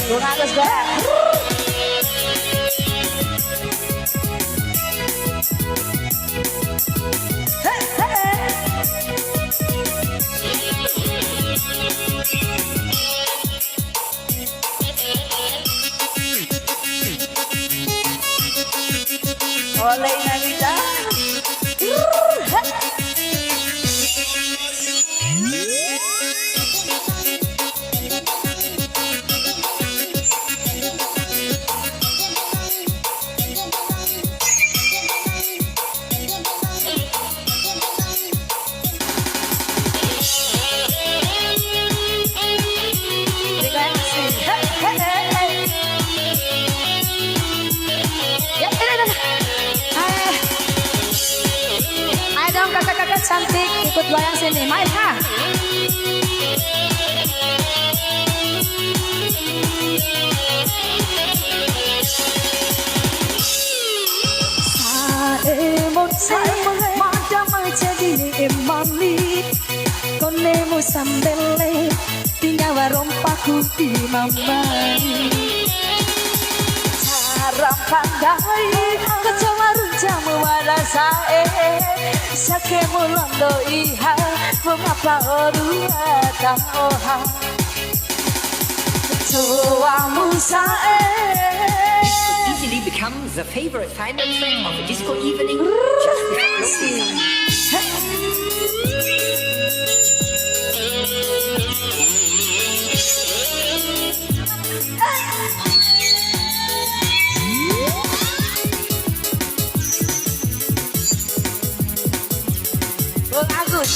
Kung Agus ba? Hey, hey. Oleh Nagita. Kakak-kakak cantik ikut goyang sini, main ha. Sae madam jadi emali konemu sambele tinggal rompaku di mamani cara pandai kecoa runjang mewara sae sake mulondo iha mengapa orua tahoha kecoa musae easily become the favorite final track of a disco evening just before closing time. Bang Agus.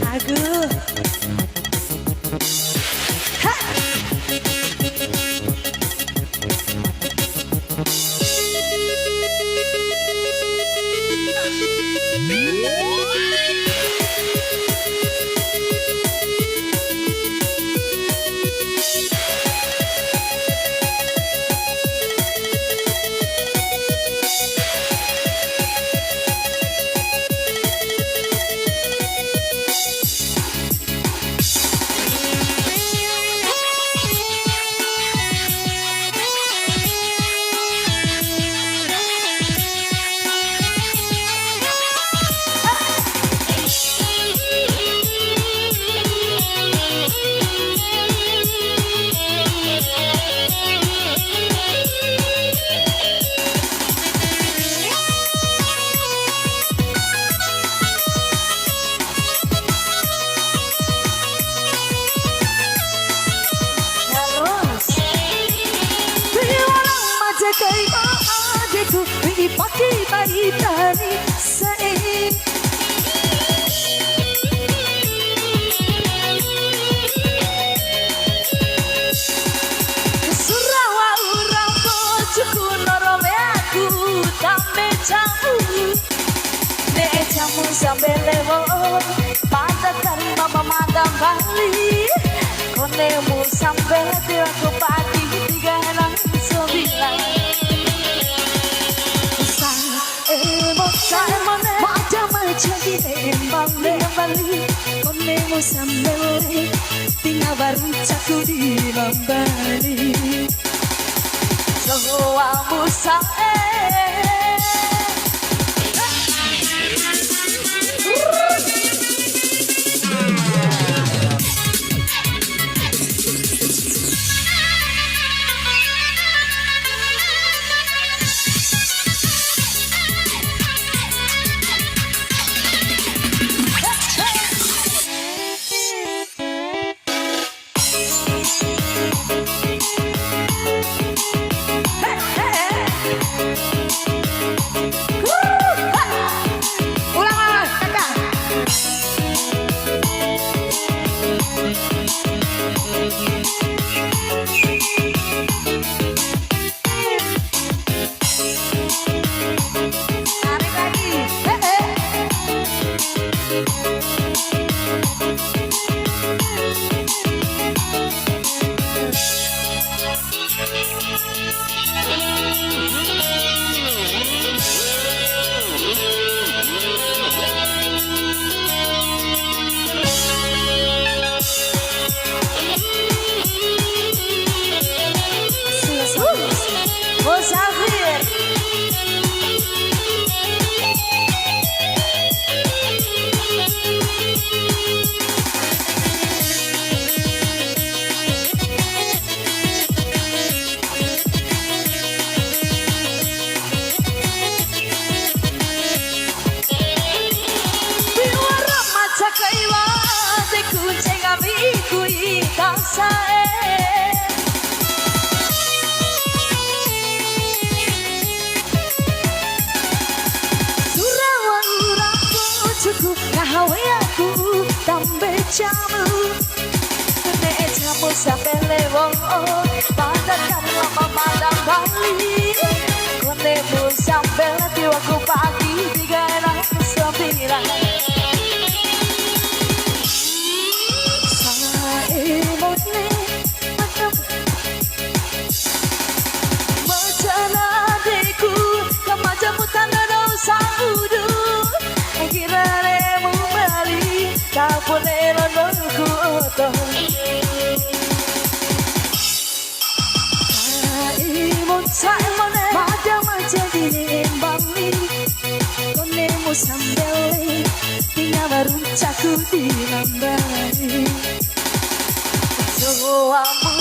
Aduh. Pakai bayi tani saya Surawa urang bojoku norome aku tambe jamu ne jamu sampe lewo pada kari mama madam bali konemu sampe aku pagi 3 Macam mana jadi embang jamu sambil tinggal baru caku di membeli suamu sae. Aku tambe jamu, nek jamu sampai lewo, pada kan lama madang bali. Konemu sampai nanti waktu pagi 3:09. Saimone macam macam adikku, kamu jamu tanda dosa udu. Kirane bali, tak boleh nonku oto. Saimone macam jadi bali, konemu sambil tinggal baru caku di lambari. Suamu